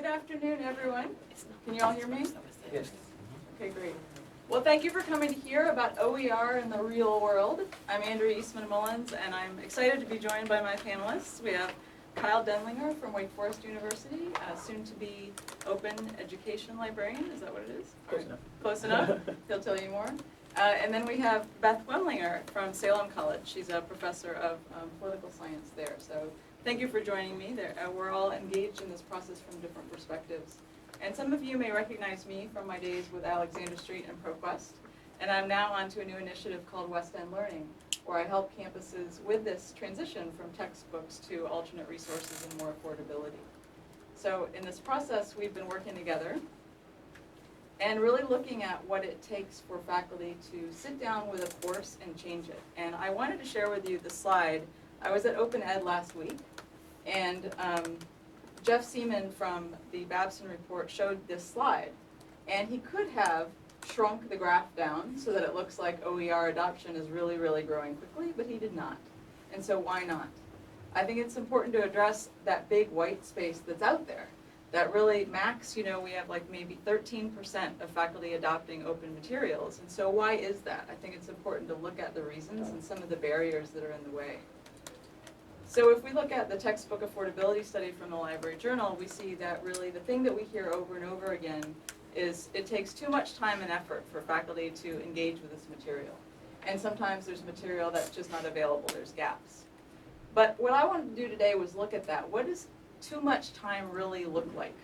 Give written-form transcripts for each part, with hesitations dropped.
Good afternoon, everyone. Can you all hear me? Yes. Okay, great. Well, thank you for coming to hear about OER in the real world. I'm Andrea Eastman-Mullins, and I'm excited to be joined by my panelists. We have Kyle Denlinger from Wake Forest University, soon to be open education librarian. Is that what it is? Close enough. Close enough. He'll tell you more. And then we have Beth Wemlinger from Salem College. She's a professor of political science there. So thank you for joining me. We're all engaged in this process from different perspectives. And some of you may recognize me from my days with Alexander Street and ProQuest. And I'm now on to a new initiative called West End Learning, where I help campuses with this transition from textbooks to alternate resources and more affordability. So in this process, we've been working together and really looking at what it takes for faculty to sit down with a course and change it. And I wanted to share with you the slide. I was at Open Ed last week, and Jeff Seaman from the Babson report showed this slide. And he could have shrunk the graph down so that it looks like OER adoption is really, really growing quickly, but he did not. And so why not? I think it's important to address that big white space that's out there. That really max, we have like maybe 13% of faculty adopting open materials. And so why is that? I think it's important to look at the reasons and some of the barriers that are in the way. So if we look at the textbook affordability study from the Library Journal, we see that really the thing that we hear over and over again is it takes too much time and effort for faculty to engage with this material. And sometimes there's material that's just not available, there's gaps. But what I wanted to do today was look at that. What does too much time really look like?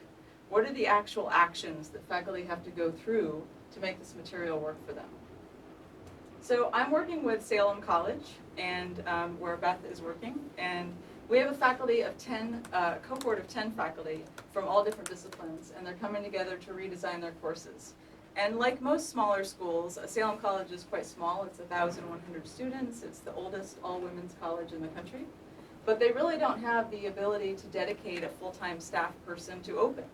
What are the actual actions that faculty have to go through to make this material work for them? So I'm working with Salem College, and where Beth is working, and we have a faculty of 10, cohort of 10 faculty from all different disciplines, and they're coming together to redesign their courses. And like most smaller schools, Salem College is quite small. It's 1,100 students. It's the oldest all-women's college in the country. But they really don't have the ability to dedicate a full-time staff person to open.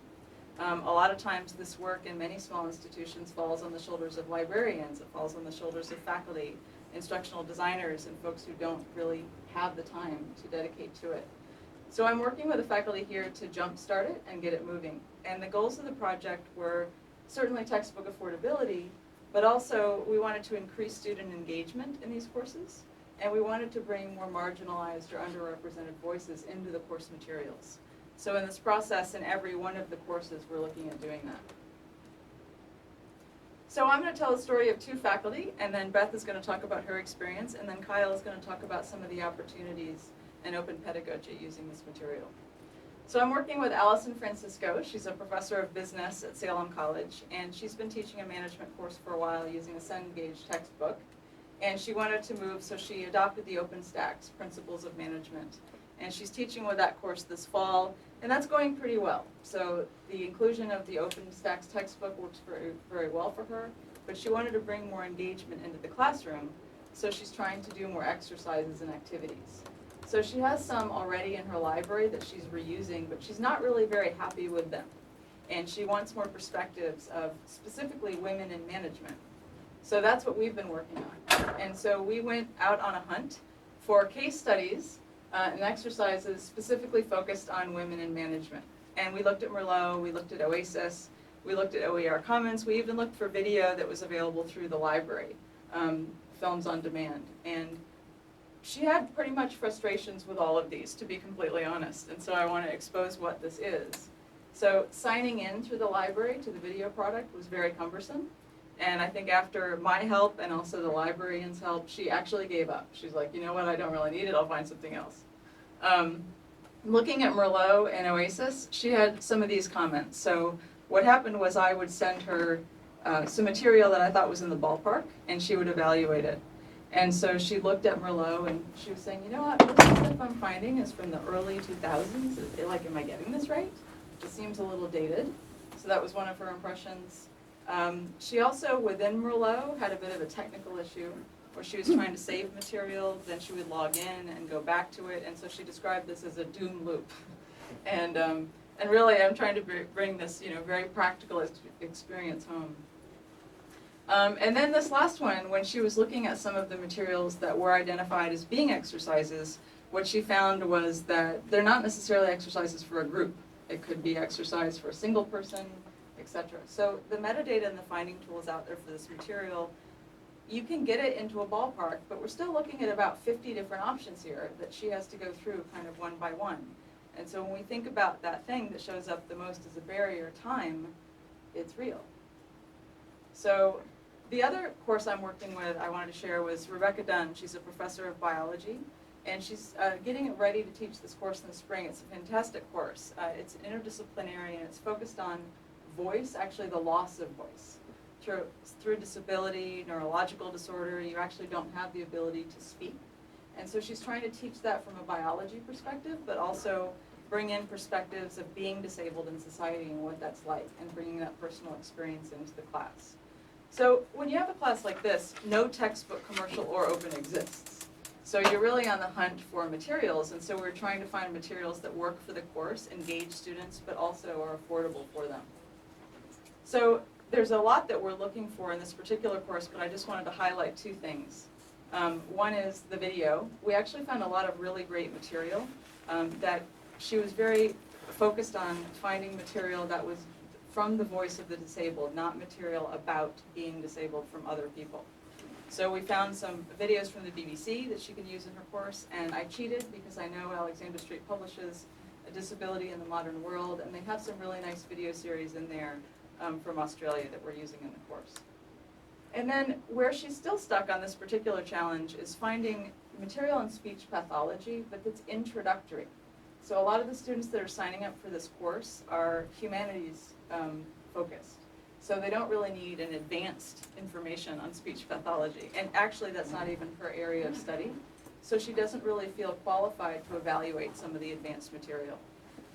A lot of times this work in many small institutions falls on the shoulders of librarians. It falls on the shoulders of faculty, instructional designers, and folks who don't really have the time to dedicate to it. So I'm working with the faculty here to jumpstart it and get it moving. And the goals of the project were certainly textbook affordability, but also we wanted to increase student engagement in these courses, and we wanted to bring more marginalized or underrepresented voices into the course materials. So in this process, in every one of the courses, we're looking at doing that. So I'm going to tell the story of two faculty, and then Beth is going to talk about her experience, and then Kyle is going to talk about some of the opportunities in open pedagogy using this material. So I'm working with Allison Francisco. She's a professor of business at Salem College, and she's been teaching a management course for a while using a Cengage textbook. And she wanted to move, so she adopted the OpenStax Principles of Management. And she's teaching with that course this fall, and that's going pretty well. So the inclusion of the OpenStax textbook works very, very well for her, but she wanted to bring more engagement into the classroom, so she's trying to do more exercises and activities. So she has some already in her library that she's reusing, but she's not really very happy with them. And she wants more perspectives of specifically women in management. So that's what we've been working on. And so we went out on a hunt for case studies and exercises specifically focused on women in management. And we looked at Merlot, we looked at Oasis, we looked at OER Commons, we even looked for video that was available through the library, films on demand. And she had pretty much frustrations with all of these, to be completely honest. And so I want to expose what this is. So signing in through the library to the video product was very cumbersome. And I think after my help and also the librarian's help, she actually gave up. She's like, you know what, I don't really need it, I'll find something else. Looking at Merlot and Oasis, she had some of these comments. So what happened was I would send her some material that I thought was in the ballpark, and she would evaluate it. And so she looked at Merlot, and she was saying, you know what, most of the stuff I'm finding is from the early 2000s. Like, am I getting this right? It seems a little dated. So that was one of her impressions. She also, within Merlot, had a bit of a technical issue where she was trying to save material, then she would log in and go back to it, and so she described this as a doom loop. And really, I'm trying to bring this, very practical experience home. And then this last one, when she was looking at some of the materials that were identified as being exercises, what she found was that they're not necessarily exercises for a group. It could be exercise for a single person, etc. So the metadata and the finding tools out there for this material, you can get it into a ballpark, but we're still looking at about 50 different options here that she has to go through kind of one by one. And so when we think about that thing that shows up the most as a barrier, time, it's real. So the other course I'm working with, I wanted to share, was Rebecca Dunn. She's a professor of biology, and she's getting ready to teach this course in the spring. It's a fantastic course. It's interdisciplinary, and it's focused on voice, actually the loss of voice. Through disability, neurological disorder, you actually don't have the ability to speak. And so she's trying to teach that from a biology perspective, but also bring in perspectives of being disabled in society and what that's like, and bringing that personal experience into the class. So when you have a class like this, no textbook, commercial or open exists. So you're really on the hunt for materials, and so we're trying to find materials that work for the course, engage students, but also are affordable for them. So there's a lot that we're looking for in this particular course, but I just wanted to highlight two things. One is the video. We actually found a lot of really great material that she was very focused on finding material that was from the voice of the disabled, not material about being disabled from other people. So we found some videos from the BBC that she can use in her course, and I cheated because I know Alexander Street publishes A Disability in the Modern World, and they have some really nice video series in there from Australia that we're using in the course. And then where she's still stuck on this particular challenge is finding material in speech pathology, but that's introductory. So a lot of the students that are signing up for this course are humanities focused. So they don't really need an advanced information on speech pathology. And actually that's not even her area of study. So she doesn't really feel qualified to evaluate some of the advanced material.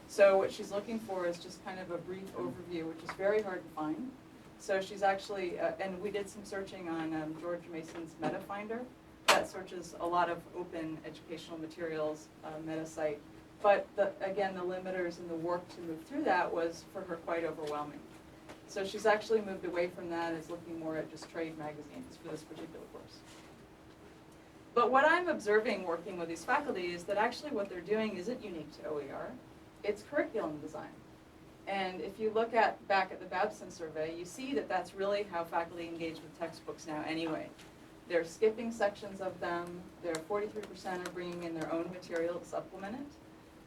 So what she's looking for is just kind of a brief overview, which is very hard to find. So she's actually, and we did some searching on George Mason's Meta Finder. That searches a lot of open educational materials, meta site. But again, the limiters and the work to move through that was, for her, quite overwhelming. So she's actually moved away from that, is looking more at just trade magazines for this particular course. But what I'm observing working with these faculty is that actually what they're doing isn't unique to OER. It's curriculum design. And if you look back at the Babson survey, you see that that's really how faculty engage with textbooks now anyway. They're skipping sections of them. 43% are bringing in their own material to supplement it.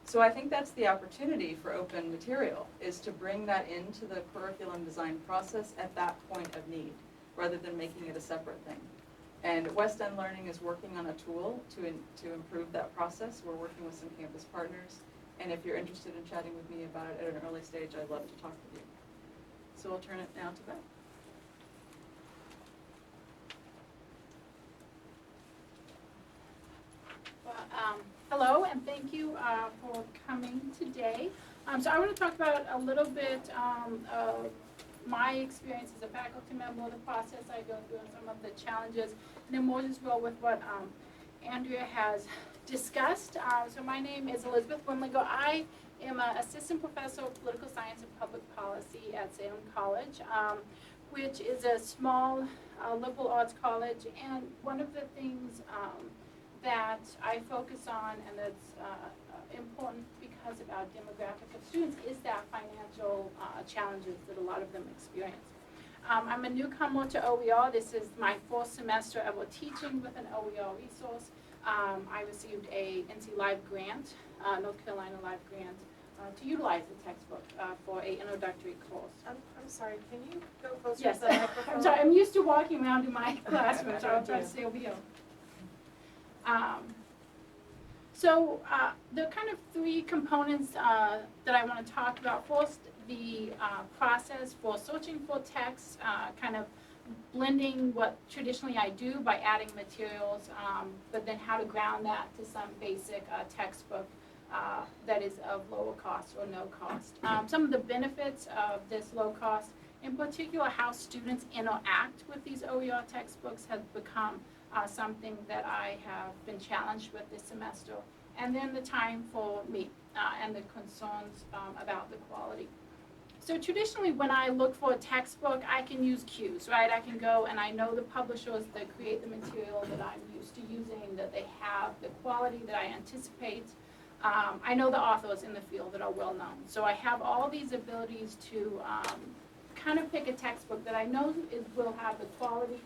So I think that's the opportunity for open material, is to bring that into the curriculum design process at that point of need, rather than making it a separate thing. And West End Learning is working on a tool to improve that process. We're working with some campus partners. And if you're interested in chatting with me about it at an early stage, I'd love to talk with you. So I'll turn it now to Beth. Well, hello, and thank you for coming today. So I want to talk about a little bit of my experience as a faculty member, the process I go through, and some of the challenges, and then more as well with what Andrea has discussed. So my name is Elizabeth Wemlinger. I am an assistant professor of political science and public policy at Salem College, which is a small liberal arts college. And one of the things that I focus on, and that's important because of our demographic of students, is that financial challenges that a lot of them experience. I'm a newcomer to OER. This is my fourth semester ever teaching with an OER resource. I received a NC Live grant, North Carolina Live grant, to utilize the textbook for an introductory course. I'm sorry, can you go closer Yes, to the microphone? I'm sorry, I'm used to walking around in my classroom, so I'll try to stay over here. So there are kind of three components that I want to talk about. First, the process for searching for text, kind of blending what traditionally I do by adding materials, but then how to ground that to some basic textbook that is of lower cost or no cost. Some of the benefits of this low cost, in particular how students interact with these OER textbooks, has become something that I have been challenged with this semester. And then the time for me and the concerns about the quality. So traditionally when I look for a textbook, I can use cues, right? I can go and I know the publishers that create the material that I'm used to using, that they have the quality that I anticipate. I know the authors in the field that are well known. So I have all these abilities to kind of pick a textbook that I know will have the quality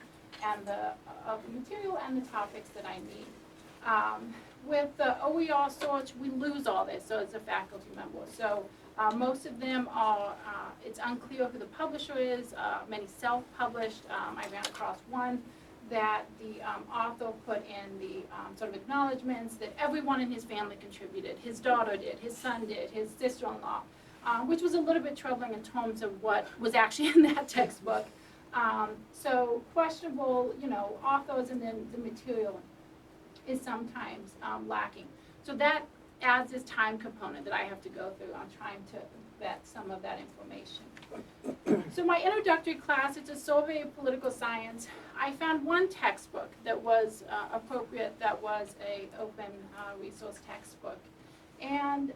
and of the material and the topics that I need. With the OER sorts, we lose all this, so it's a faculty member. So most of them are, it's unclear who the publisher is, many self-published. I ran across one that the author put in the sort of acknowledgments that everyone in his family contributed. His daughter did, his son did, his sister-in-law, which was a little bit troubling in terms of what was actually in that textbook. So questionable, authors and then the material is sometimes lacking. So that adds this time component that I have to go through. I'm trying to vet some of that information. So my introductory class, it's a survey of political science. I found one textbook that was appropriate, that was a open resource textbook. And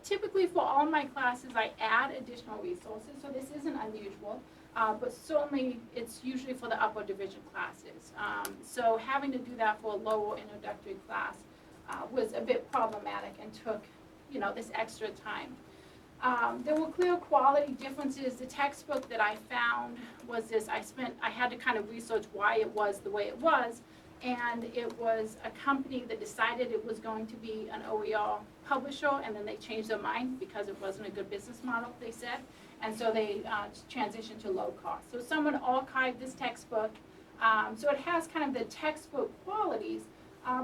typically for all my classes, I add additional resources, so this isn't unusual. But certainly, it's usually for the upper division classes. So having to do that for a lower introductory class was a bit problematic and took, this extra time. There were clear quality differences. The textbook that I found was this. I had to kind of research why it was the way it was, and it was a company that decided it was going to be an OER publisher, and then they changed their mind because it wasn't a good business model, they said. And so they transitioned to low cost. So someone archived this textbook. So it has kind of the textbook qualities,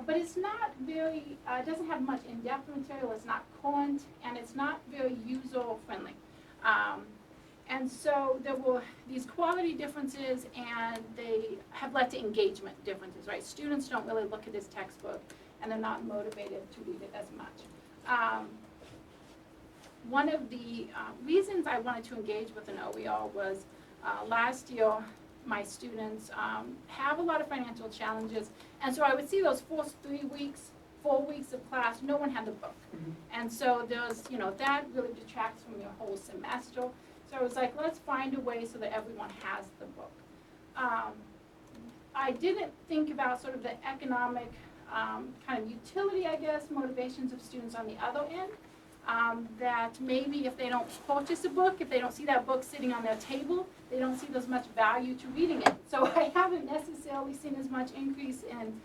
but it's not very, it doesn't have much in-depth material, it's not current, and it's not very user-friendly. And so there were these quality differences, and they have led to engagement differences, right? Students don't really look at this textbook, and they're not motivated to read it as much. One of the reasons I wanted to engage with an OER was last year my students have a lot of financial challenges, and so I would see those first 4 weeks of class, no one had the book. And so there's, that really detracts from your whole semester. So I was like, let's find a way so that everyone has the book. I didn't think about sort of the economic kind of utility, I guess, motivations of students on the other end. That maybe if they don't purchase a book, if they don't see that book sitting on their table, they don't see there's much value to reading it. So I haven't necessarily seen as much increase in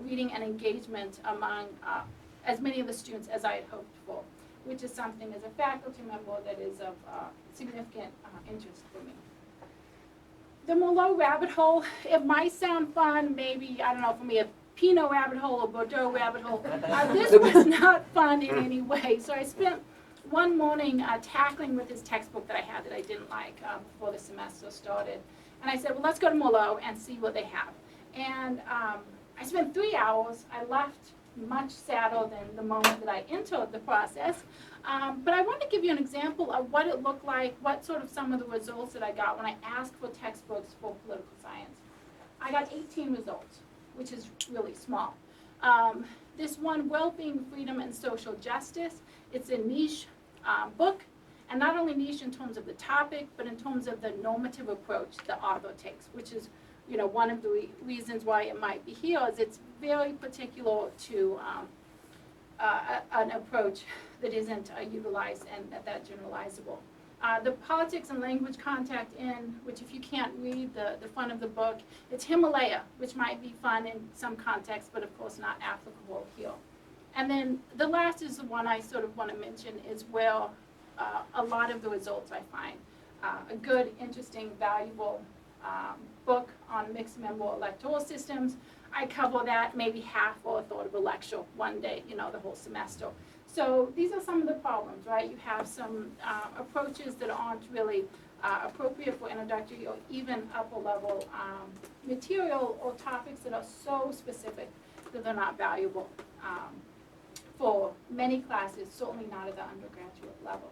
reading and engagement among as many of the students as I had hoped for, which is something as a faculty member that is of significant interest for me. The Merlot rabbit hole, it might sound fun, maybe, I don't know, for me, a Pinot rabbit hole or Bordeaux rabbit hole. This was not fun in any way. So I spent one morning tackling with this textbook that I had that I didn't like before the semester started. And I said, well, let's go to Merlot and see what they have. And I spent 3 hours. I left much sadder than the moment that I entered the process. But I want to give you an example of what it looked like, what sort of some of the results that I got when I asked for textbooks for political science. I got 18 results, which is really small. This one, Well-Being, Freedom, and Social Justice, it's a niche book, and not only niche in terms of the topic, but in terms of the normative approach the author takes, which is, one of the reasons why it might be here is it's very particular to an approach that isn't utilized and that generalizable. The politics and language contact in, which if you can't read the front of the book, it's Himalaya, which might be fun in some context, but of course not applicable here. And then the last is the one I sort of want to mention is where a lot of the results I find. A good, interesting, valuable book on mixed member electoral systems. I cover that maybe half or a third of a lecture one day, the whole semester. So these are some of the problems, right? You have some approaches that aren't really appropriate for introductory or even upper level material or topics that are so specific that they're not valuable for many classes, certainly not at the undergraduate level.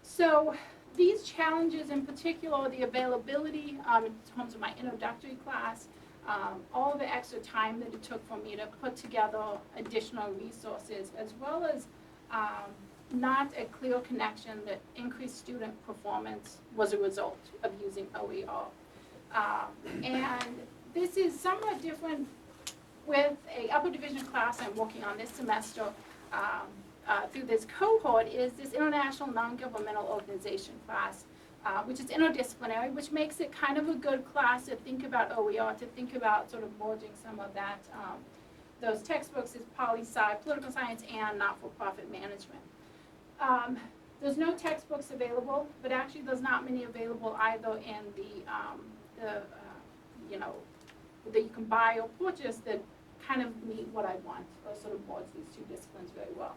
So these challenges in particular, the availability in terms of my introductory class, all the extra time that it took for me to put together additional resources, as well as not a clear connection that increased student performance was a result of using OER. And this is somewhat different with a upper division class I'm working on this semester through this cohort is this International Non-Governmental Organization class, which is interdisciplinary, which makes it kind of a good class to think about OER, to think about sort of merging some of that, those textbooks is poli-sci, political science, and not-for-profit management. There's no textbooks available, but actually there's not many available either in that you can buy or purchase that kind of meet what I want, or sort of merge these two disciplines very well.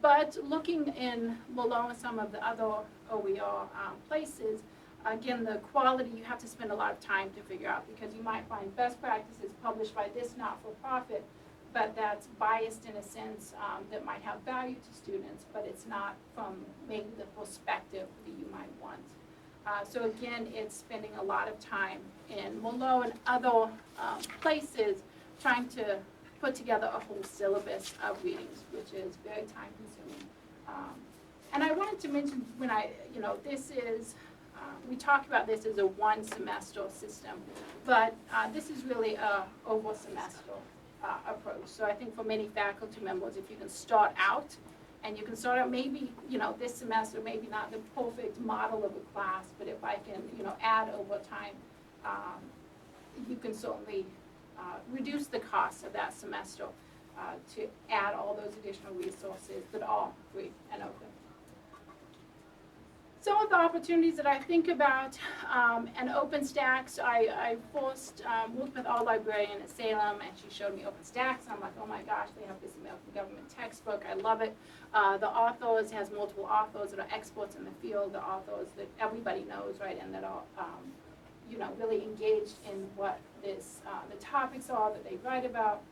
But looking in below in some of the other OER places, again, the quality you have to spend a lot of time to figure out, because you might find best practices published by this not-for-profit, but that's biased in a sense that might have value to students, but it's not from maybe the perspective that you might want. So again, it's spending a lot of time in Merlot and other places trying to put together a whole syllabus of readings, which is very time consuming. And I wanted to mention this is, we talk about this as a one semester system, but this is really a over semester approach. So I think for many faculty members, if you can start out, and you can start out maybe, this semester, maybe not the perfect model of a class, but if I can, add over time, you can certainly reduce the cost of that semester to add all those additional resources that are free and open. Some of the opportunities that I think about, and OpenStax, I first worked with our librarian at Salem, and she showed me OpenStax, and I'm like, oh my gosh, they have this American government textbook, I love it. The authors, has multiple authors that are experts in the field, the authors that everybody knows, right, and that are, really engaged in what this, the topics are that they write about.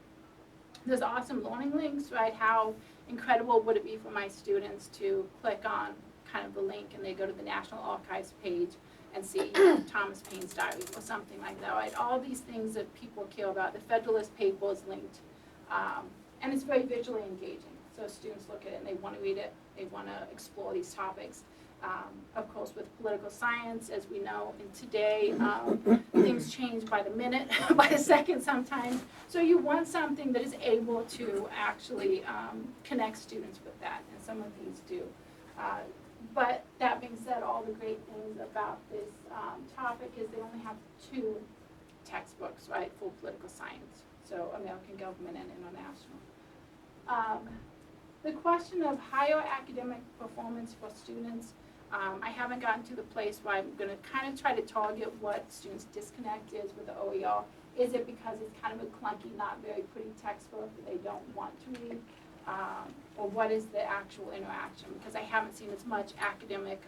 There's awesome learning links, right? How incredible would it be for my students to click on kind of the link and they go to the National Archives page and see Thomas Paine's diary or something like that, right? All these things that people care about. The Federalist Papers linked, and it's very visually engaging. So students look at it and they want to read it, they want to explore these topics. Of course, with political science, as we know, and today things change by the minute, by the second sometimes. So you want something that is able to actually connect students with that, and some of these do. But that being said, all the great things about this topic is they only have 2 textbooks, right, for political science, so American government and international. The question of higher academic performance for students, I haven't gotten to the place where I'm going to kind of try to target what students' disconnect is with the OER. Is it because it's kind of a clunky, not very pretty textbook that they don't want to read? Or what is the actual interaction? Because I haven't seen as much academic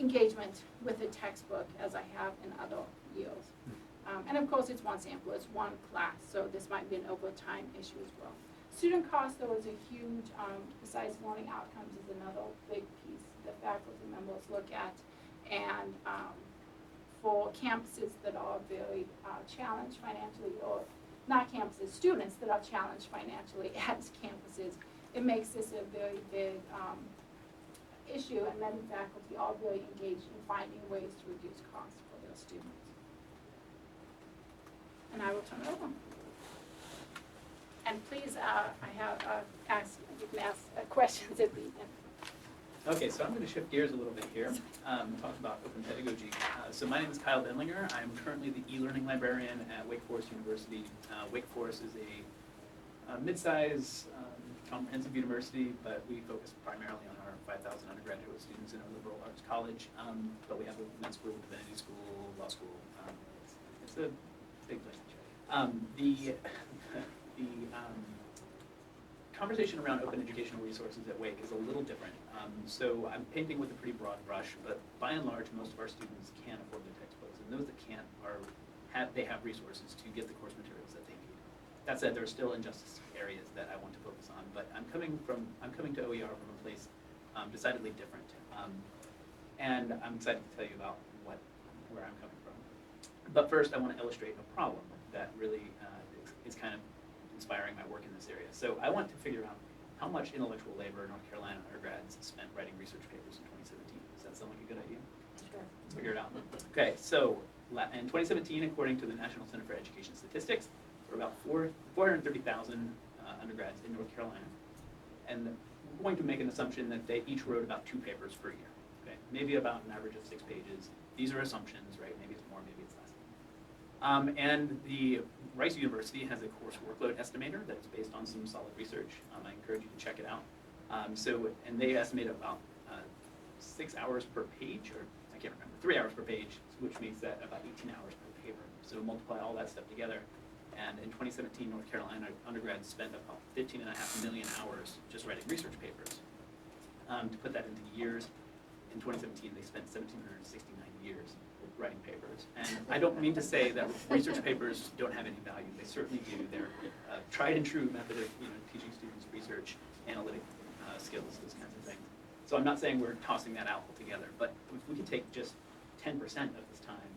engagement with the textbook as I have in other years. And of course, it's one sample, it's one class, so this might be an overtime issue as well. Student cost, though, is a huge, besides learning outcomes, is another big piece that faculty members look at. And for campuses that are very challenged financially, or not campuses, students that are challenged financially as campuses, it makes this a very big issue, and many faculty are very engaged in finding ways to reduce costs for their students. And I will turn it over. And please, you can ask questions at the end. Okay, so I'm going to shift gears a little bit here, talk about open pedagogy. So my name is Kyle Denlinger. I'm currently the eLearning librarian at Wake Forest University. Wake Forest is a mid-size comprehensive university, but we focus primarily on our 5,000 undergraduate students in our liberal arts college. But we have a med school, divinity school, law school. It's a big place. The conversation around open educational resources at Wake is a little different. So I'm painting with a pretty broad brush, but by and large, most of our students can afford their textbooks, and those that can't have resources to get the course materials that they need. That said, there are still injustice areas that I want to focus on, but I'm coming to OER from a place decidedly different, and I'm excited to tell you about where I'm coming from. But first, I want to illustrate a problem that really is kind of inspiring my work in this area. So I want to figure out how much intellectual labor North Carolina undergrads spent writing research papers in 2017. Does that sound like a good idea? Sure. Let's figure it out. Okay, so in 2017, according to the National Center for Education Statistics, 430,000 undergrads in North Carolina, and we're going to make an assumption that they each wrote about 2 papers per year. Okay, maybe about an average of 6 pages. These are assumptions, right? Maybe it's more, maybe it's less. And the Rice University has a course workload estimator that's based on some solid research. I encourage you to check it out. And they estimate about 6 hours per page, or I can't remember, 3 hours per page, which makes that about 18 hours per paper. So multiply all that stuff together. And in 2017, North Carolina undergrads spent about 15.5 million hours just writing research papers. To put that into years, in 2017, they spent 1,769 years writing papers. And I don't mean to say that research papers don't have any value. They certainly do. They're a tried and true method of teaching students research, analytic skills, those kinds of things. So I'm not saying we're tossing that out altogether, but if we could take just 10% of this time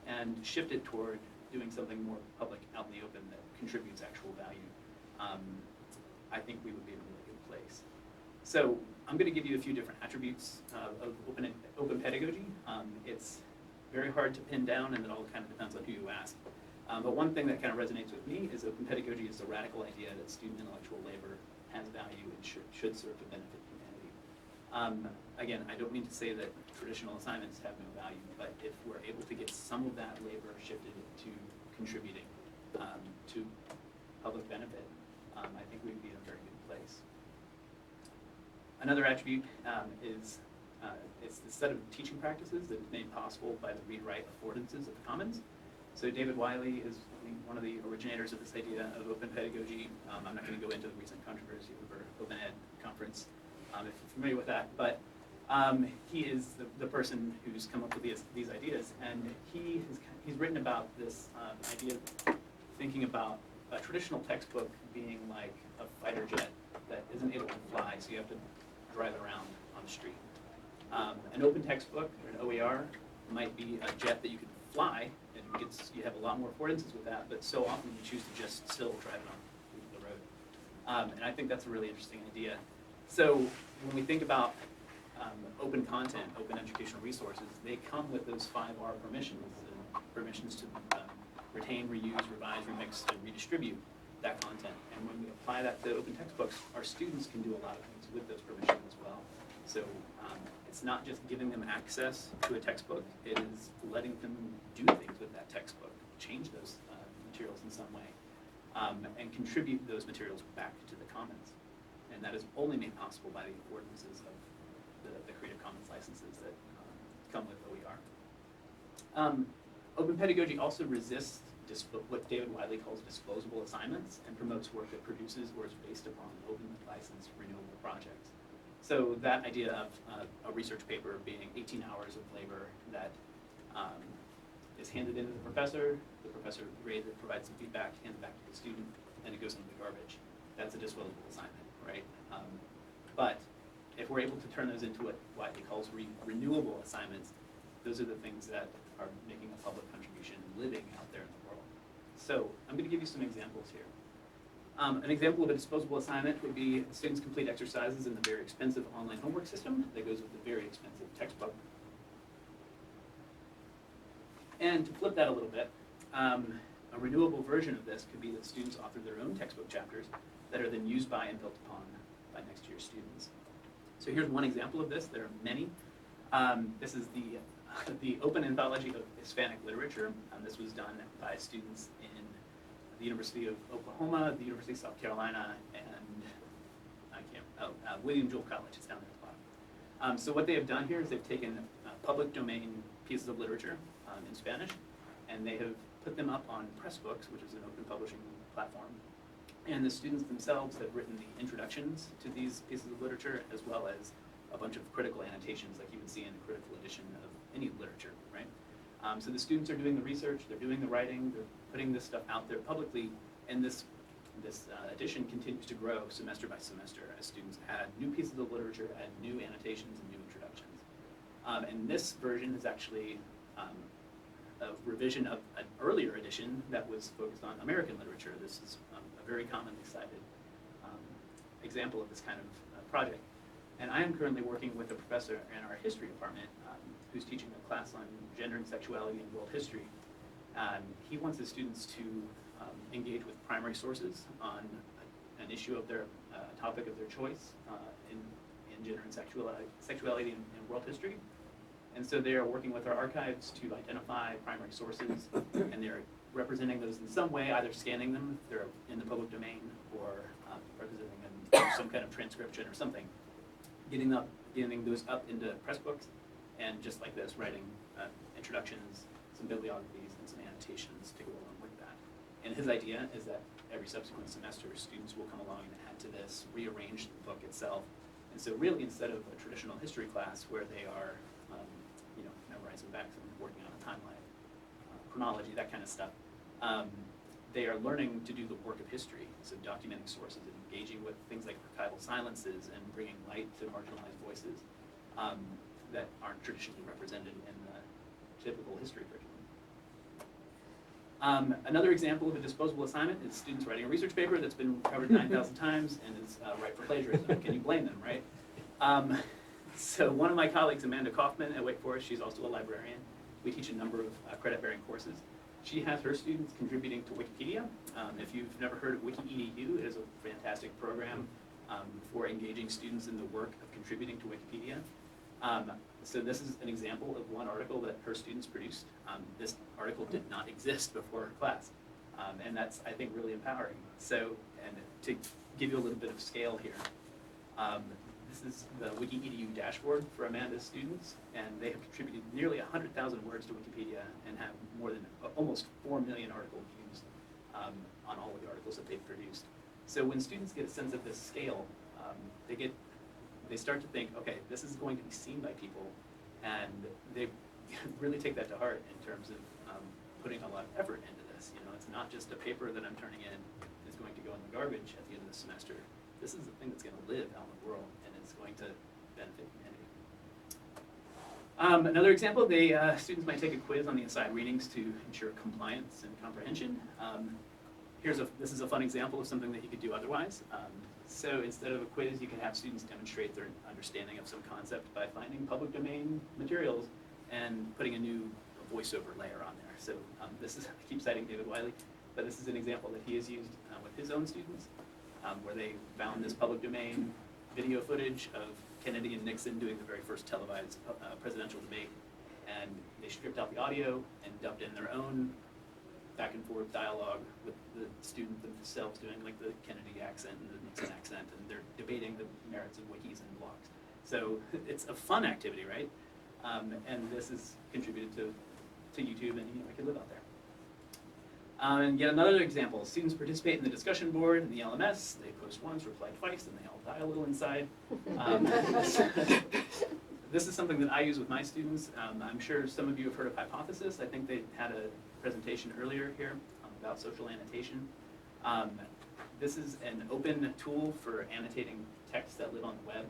and shift it toward doing something more public, out in the open, that contributes actual value, I think we would be in a really good place. So I'm going to give you a few different attributes of open pedagogy. It's very hard to pin down, and it all kind of depends on who you ask. But one thing that kind of resonates with me is open pedagogy is the radical idea that student intellectual labor has value and should serve to benefit humanity. Again, I don't mean to say that traditional assignments have no value, but if we're able to get some of that labor shifted to contributing to public benefit, I think we'd be in a very good place. Another attribute is it's the set of teaching practices that is made possible by the read-write affordances of the Commons. So David Wiley is one of the originators of this idea of open pedagogy. I'm not going to go into the recent controversy over Open Ed conference, if you're familiar with that, but he is the person who's come up with these ideas, and he's written about this idea of thinking about a traditional textbook being like a fighter jet that isn't able to fly, so you have to drive it around on the street. An open textbook, or an OER, might be a jet that you can fly, and you have a lot more affordances with that, but so often you choose to just still drive it on the road. And I think that's a really interesting idea. So when we think about open content, open educational resources, they come with those 5R permissions, permissions to retain, reuse, revise, remix, and redistribute that content. And when we apply that to open textbooks, our students can do a lot of things with those permissions as well. So it's not just giving them access to a textbook, it is letting them do things with that textbook, change those materials in some way, and contribute those materials back to the Commons. And that is only made possible by the affordances of the Creative Commons licenses that come with OER. Open pedagogy also resists what David Wiley calls disposable assignments and promotes work that produces or is based upon open license renewable projects. So that idea of a research paper being 18 hours of labor that is handed in to the professor grades it, provides some feedback, hands it back to the student, and it goes into the garbage. That's a disposable assignment, right? But if we're able to turn those into what Wiley calls renewable assignments, those are the things that are making a public contribution and living out there in the world. So I'm going to give you some examples here. An example of a disposable assignment would be students complete exercises in the very expensive online homework system that goes with the very expensive textbook. And to flip that a little bit, a renewable version of this could be that students author their own textbook chapters that are then used by and built upon by next year's students. So here's one example of this. There are many. This is the Open Anthology of Hispanic Literature. This was done by students in the University of Oklahoma, the University of South Carolina, and William Jewell College is down there at the bottom. So what they have done here is they've taken public domain pieces of literature in Spanish, and they have put them up on Pressbooks, which is an open publishing platform. And the students themselves have written the introductions to these pieces of literature, as well as a bunch of critical annotations like you would see in a critical edition of any literature, right? So the students are doing the research, they're doing the writing, they're putting this stuff out there publicly, and this edition continues to grow semester by semester as students add new pieces of literature, add new annotations and new introductions. And this version is actually a revision of an earlier edition that was focused on American literature. This is a very commonly cited example of this kind of project. And I am currently working with a professor in our history department who's teaching a class on gender and sexuality and world history. He wants his students to engage engage with primary sources on an issue of their topic of their choice in gender and sexuality and world history. And so they are working with our archives to identify primary sources, and they're representing those in some way, either scanning them if they're in the public domain, or representing them through some kind of transcription or something, getting those up into Pressbooks, and just like this, writing introductions, some bibliographies, and some annotations to go along with that. And his idea is that every subsequent semester, students will come along and add to this, rearrange the book itself. And so really, instead of a traditional history class where they are memorizing facts and working on a timeline, chronology, that kind of stuff, they are learning to do the work of history, so documenting sources and engaging with things like archival silences and bringing light to marginalized voices that aren't traditionally represented in the typical history curriculum. Another example of a disposable assignment is students writing a research paper that's been covered 9,000 times and is ripe for plagiarism. Can you blame them, right? So one of my colleagues, Amanda Kaufman at Wake Forest, she's also a librarian. We teach a number of credit-bearing courses. She has her students contributing to Wikipedia. If you've never heard of WikiEDU, it is a fantastic program for engaging students in the work of contributing to Wikipedia. So this is an example of one article that her students produced. This article did not exist before her class. And that's, I think, really empowering. So, and to give you a little bit of scale here, this is the WikiEDU dashboard for Amanda's students, and they have contributed nearly 100,000 words to Wikipedia and have more than almost 4 million article views on all of the articles that they've produced. So when students get a sense of this scale, they start to think, okay, this is going to be seen by people, and they really take that to heart in terms of putting a lot of effort into this. You know, it's not just a paper that I'm turning in that's going to go in the garbage at the end of the semester. This is the thing that's going to live out in the world, and it's going to benefit humanity. Another example, students might take a quiz on the aside readings to ensure compliance and comprehension. This is a fun example of something that you could do otherwise. So instead of a quiz, you can have students demonstrate their understanding of some concept by finding public domain materials and putting a new voiceover layer on there. So this is, I keep citing David Wiley, but this is an example that he has used with his own students, where they found this public domain video footage of Kennedy and Nixon doing the very first televised presidential debate, and they stripped out the audio and dubbed in their own back and forth dialogue with the student themselves doing like the Kennedy accent and the Nixon accent, and they're debating the merits of wikis and blogs. So it's a fun activity, right? And this is contributed to YouTube, and I can live out there. And yet another example, students participate in the discussion board in the LMS. They post once, reply twice, and they all die a little inside. This is something that I use with my students. I'm sure some of you have heard of Hypothesis. I think they had a presentation earlier here about social annotation. This is an open tool for annotating texts that live on the web.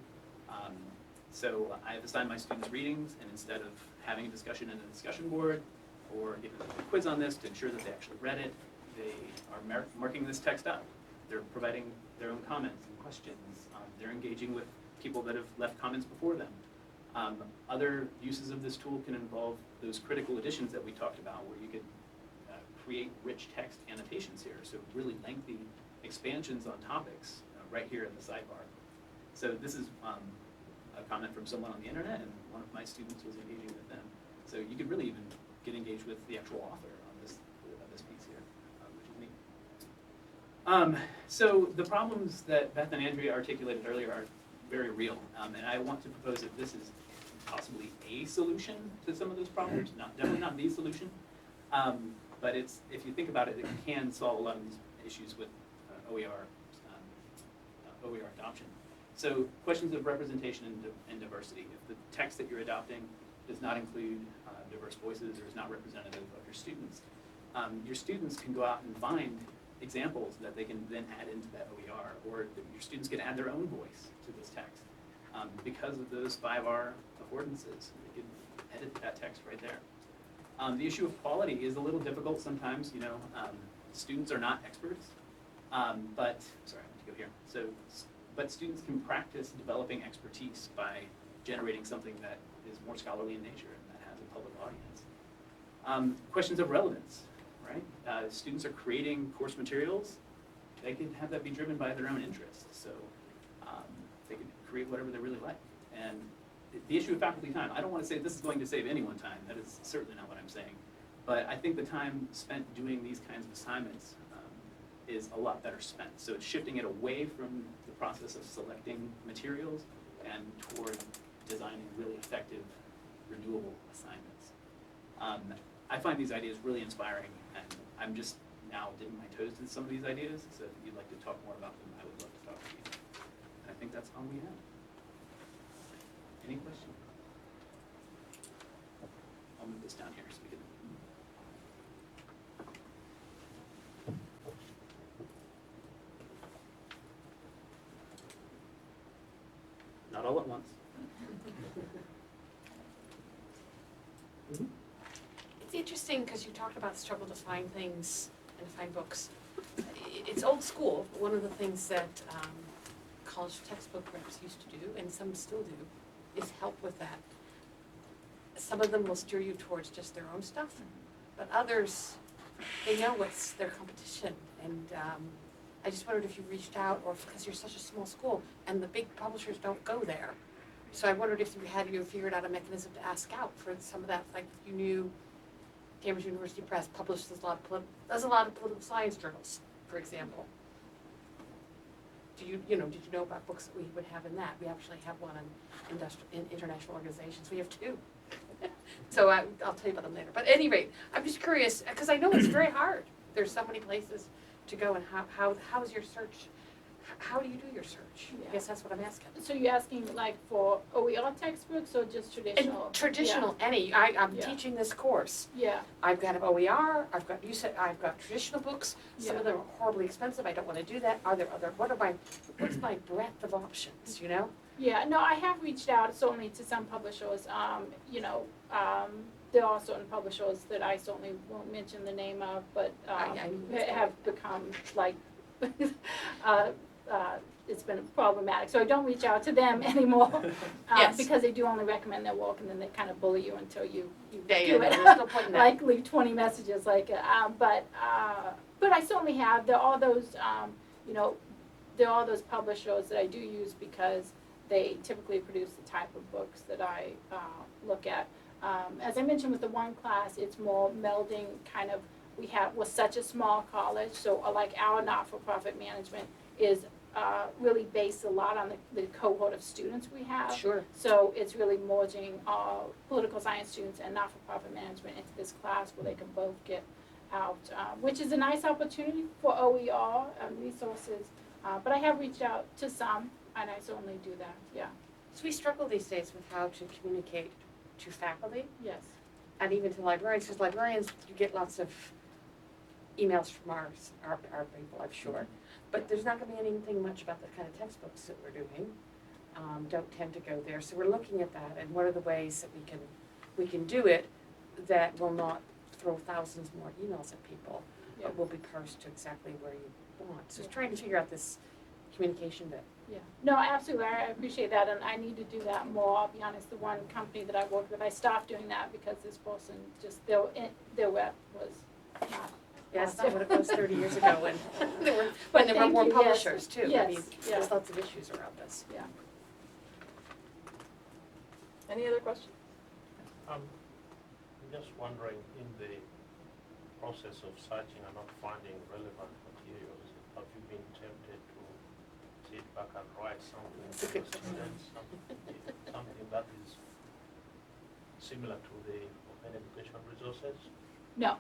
So I have assigned my students readings, and instead of having a discussion in the discussion board, or giving them a quiz on this to ensure that they actually read it, they are marking this text up. They're providing their own comments and questions. They're engaging with people that have left comments before them. Other uses of this tool can involve those critical additions that we talked about, where you could create rich text annotations here, so really lengthy expansions on topics right here in the sidebar. So this is a comment from someone on the internet, and one of my students was engaging with them. So you could really even get engaged with the actual author on this piece here, which is neat. So the problems that Beth and Andrea articulated earlier are very real, and I want to propose that this is possibly a solution to some of those problems, definitely not the solution, but if you think about it, it can solve a lot of these issues with OER adoption. So questions of representation and diversity. If the text that you're adopting does not include diverse voices or is not representative of your students can go out and find examples that they can then add into that OER, or your students can add their own voice to this text. Because of those 5R affordances, they can edit that text right there. The issue of quality is a little difficult sometimes. Students are not experts, but students can practice developing expertise by generating something that is more scholarly in nature and that has a public audience. Questions of relevance, right? students are creating course materials, they can have that be driven by their own interests. So they can create whatever they really like. And the issue of faculty time, I don't want to say this is going to save anyone time. That is certainly not what I'm saying. But I think the time spent doing these kinds of assignments is a lot better spent. So it's shifting it away from the process of selecting materials and toward designing really effective, renewable assignments. I find these ideas really inspiring, and I'm just now dipping my toes into some of these ideas. So if you'd like to talk more about them, I would love to talk to you. And I think that's all we have. Any questions? I'll move this down here so we can. Not all at once. It's interesting because you talked about the struggle to find things and find books. It's old school. One of the things that college textbook reps used to do, and some still do, is help with that. Some of them will steer you towards just their own stuff, but others, they know what's their competition. And I just wondered if you reached out, or because you're such a small school and the big publishers don't go there. So I wondered if you figured out a mechanism to ask out for some of that, like you knew Cambridge University Press publishes does a lot of political science journals, for example. Did you know about books that we would have in that? We actually have one in international organizations. We have two. So I'll tell you about them later. But at any rate, I'm just curious, because I know it's very hard. There's so many places to go, and how's your search? How do you do your search? Yeah. I guess that's what I'm asking. So you're asking like for OER textbooks or just traditional? And traditional, any. I'm Yeah. teaching this course. Yeah, I've got an OER, I've got traditional books, some Yeah. of them are horribly expensive, I don't wanna do that. Are there other, what's my breadth of options, you know? yeah, no, I have reached out certainly to some publishers, there are certain publishers that I certainly won't mention the name of, but, I have become like, it's been problematic, so I don't reach out to them anymore. Yes. Because they do only recommend their work, and then they kind of bully you until you do There's it. no point in that. Like leave 20 messages, like, but I certainly have. There are those, there are those publishers that I do use because they typically produce the type of books that I look at. As I mentioned with the one class, it's more melding kind of. We're such a small college, so like our not-for-profit management is really based a lot on the cohort of students we have. Sure. So it's really merging political science students and not-for-profit management into this class where they can both get out, which is a nice opportunity for OER resources. But I have reached out to some, and I certainly do that, yeah. So we struggle these days with how to communicate to faculty Yes. and even to librarians, because librarians, you get lots of emails from our people, I'm sure. But there's not gonna be anything much about the kind of textbooks that we're doing, don't tend to go there. So we're looking at that, and what are the ways that we can do it that will not throw thousands more emails at people, Yeah. but will be parsed to exactly where you want. So it's trying to figure out this communication bit. Yeah, no, absolutely, I appreciate that, and I need to do that more. I'll be honest, the one company that I worked with, I stopped doing that because this person just, their web was not. Yeah, it's not what it was 30 years ago when there were Thank more you, yes, publishers too. I yes, mean, yeah. there's lots of issues around this. Yeah. Any other questions? I'm just wondering, in the process of searching and not finding relevant materials, have you been tempted to sit back and write something That's a for good the students, something that is similar to the open education resources? No,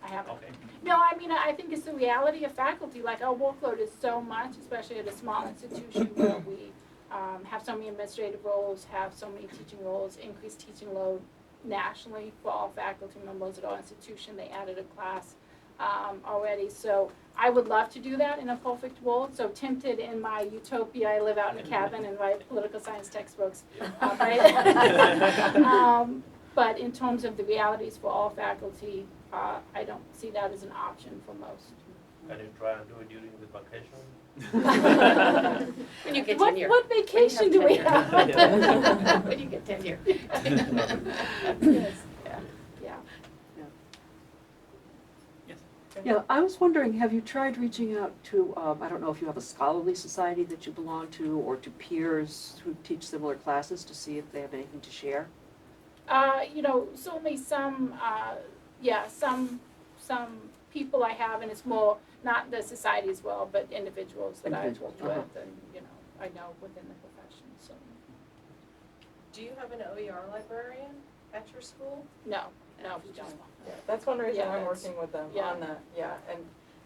I haven't. Okay. No, I mean, I think it's the reality of faculty, like our workload is so much, especially at a small institution where we have so many administrative roles, have so many teaching roles, increased teaching load nationally for all faculty members at our institution. They added a class already, so I would love to do that in a perfect world. So tempted in my utopia, I live out in a cabin and write political science textbooks, right? But in terms of the realities for all faculty, I don't see that as an option for most. Can you try and do it during the vacation? When you get What, tenure. what vacation do we have? When you get tenure. Yes, Yeah. yeah. Yes. Yeah, I was wondering, have you tried reaching out to, I don't know if you have a scholarly society that you belong to, or to peers who teach similar classes to see if they have anything to share? You know, certainly some, some people I have, and it's more, not the society as well, but individuals that I've Individuals, worked with and, you know, I know within the profession, so, Do you have an OER librarian at your school? no, we don't. Yeah, that's one reason Yeah, I'm that's- working with them yeah. on that, yeah. And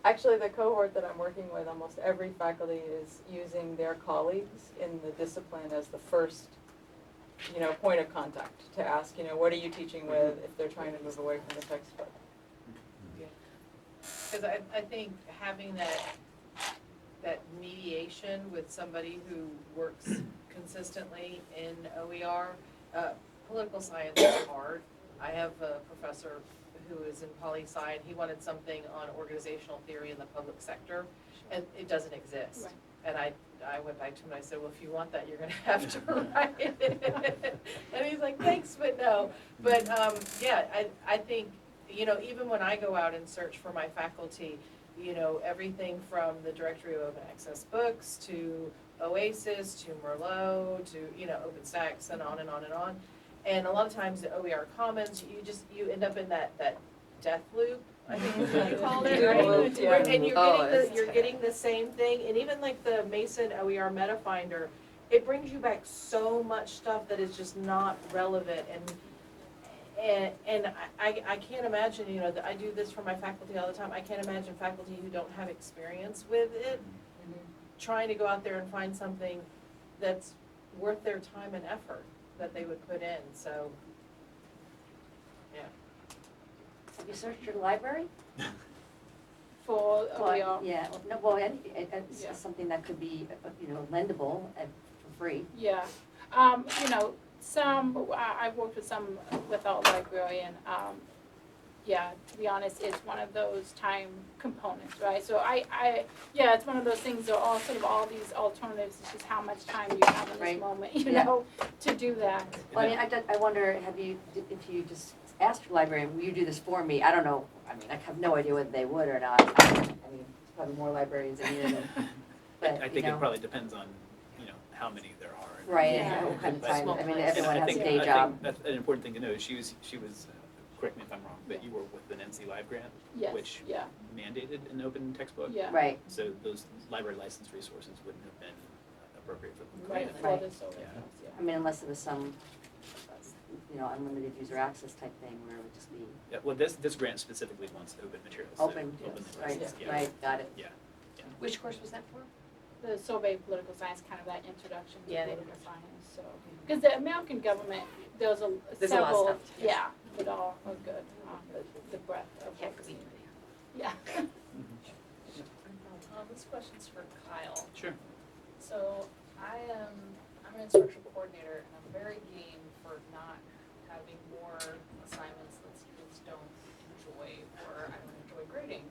actually, the cohort that I'm working with, almost every faculty is using their colleagues in the discipline as the first, you know, point of contact to ask, you know, what are you teaching with if they're trying to move away from the textbook. Because I think having that mediation with somebody who works consistently in OER, political science is hard. I have a professor who is in poli-sci, and he wanted something on organizational theory in the public sector, and it doesn't exist. Right. And I went back to him and I said, well, if you want that, you're gonna have to write it. And he's like, thanks, but no. But, yeah, I think, you know, even when I go out and search for my faculty, you know, everything from the Directory of Open Access Books to OASIS to Merlot to, you know, OpenStax and on and on and on. And a lot of times the OER Commons, you end up in that death loop, I think is what you called it, Doom right? loop, yeah. And Oh, you're getting the same thing, and even like the Mason OER Meta Finder, it brings you back so much stuff that is just not relevant, and I can't imagine, you know, I do this for my faculty all the time, I can't imagine faculty who don't have experience with it trying to go out there and find something that's worth their time and effort that they would put in, so, yeah. Have you searched your library? For OER. Yeah, well, it's Yeah. something that could be, you know, lendable and for free. Yeah, you know, I've worked with some with our librarian, yeah, to be honest, it's one of those time components, right? So yeah, it's one of those things, there are all sort of all these alternatives, it's just how much time you have in this Right. moment, you Yeah. know, to do that. Well, I mean, I wonder, if you just asked your librarian, will you do this for me? I don't know, I mean, I have no idea whether they would or not. I mean, there's probably more librarians in here than, but, I you think it know. probably depends on, you know, how many there are. Right, Yeah. and what kind of But- time, I mean, And everyone I has a think- day I job. think that's an important thing to know. She was, correct me if I'm wrong, but you were with an NC Live grant, Yes, which yeah, mandated an open textbook. yeah. Right, So those library license resources wouldn't have been appropriate for the Right, grant. for Right. this over, Yeah. yeah. I mean, unless it was some, you know, unlimited user access type thing where it would just be Yeah, well, this grant specifically wants open materials. so open, openly right, licensed, yeah. right, got it. Which course was that for? The survey of political science, kind of that introduction to Yeah, the political science, so. Because the American government, there's There's a lot of several, stuff, yeah, but all are good, the breadth of Yeah, what because we need. Yeah. This question's for Kyle. Sure. So I'm an instructional coordinator and I'm very game for not having more assignments that students don't enjoy or I don't enjoy grading.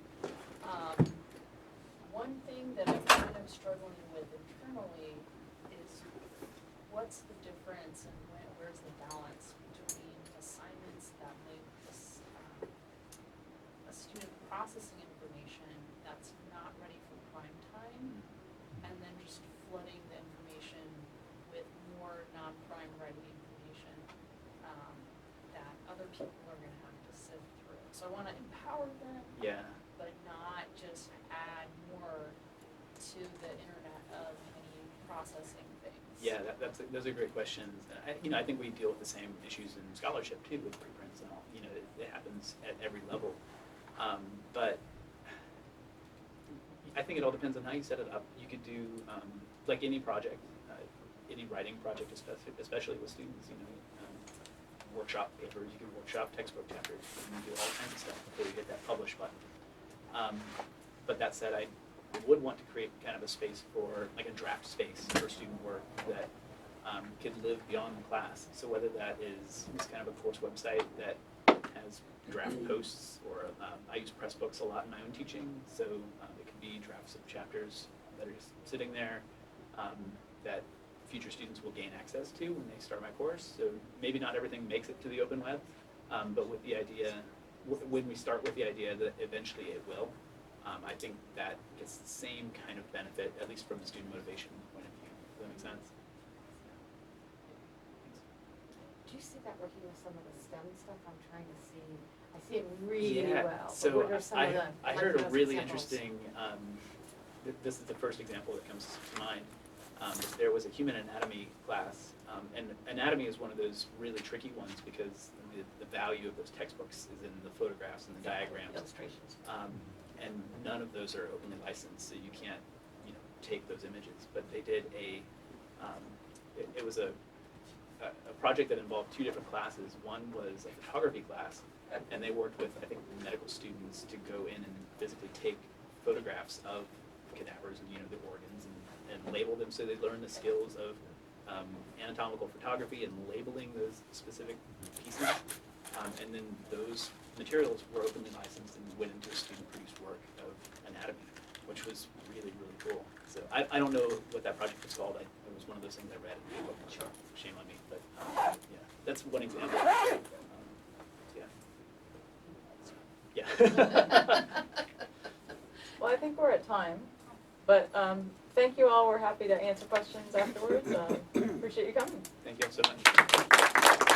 One thing that I'm kind of struggling with internally is what's the difference and where's the balance between assignments that make this, a student processing information that's not ready for prime time, and then just flooding the information with more non-prime ready information that other people are gonna have to sift through. So I wanna empower them, Yeah. but not just add more to the internet of any processing things. Yeah, those are great questions. I think we deal with the same issues in scholarship too with preprints and all. You know, it happens at every level. But I think it all depends on how you set it up. You could do like any project, any writing project, especially with students. You know, workshop papers. You can workshop textbook chapters. You can do all kinds of stuff before you hit that publish button. But that said, I would want to create kind of a space for, like a draft space for student work that could live beyond the class. So whether that is kind of a course website that has draft posts, or I use Pressbooks a lot in my own teaching, so it could be drafts of chapters that are just sitting there that future students will gain access to when they start my course. So maybe not everything makes it to the open web, but with the idea when we start with the idea that eventually it will, I think that gets the same kind of benefit, at least from the student motivation point of view. Does that make sense? Do you see that working with some of the STEM stuff? I'm trying to see, I see it really Yeah, well. But so what are some of the, I like heard a those really examples? interesting, this is the first example that comes to mind. There was a human anatomy class, and anatomy is one of those really tricky ones because the value of those textbooks is in the photographs and the diagrams. Illustrations. And none of those are openly licensed, so you can't, take those images. But they did it was a project that involved two different classes. One was a photography class, and they worked with, I think, medical students to go in and physically take photographs of cadavers and, the organs and label them, so they learn the skills of anatomical photography and labeling those specific pieces. And then those materials were openly licensed and went into a student-produced work of anatomy, which was really, really cool. So I don't know what that project was called. It was one of those things I read in the book. Sure. Shame on me, but yeah, that's one example. Yeah. Well, I think we're at time, but thank you all. We're happy to answer questions afterwards. Appreciate you coming. Thank you all so much.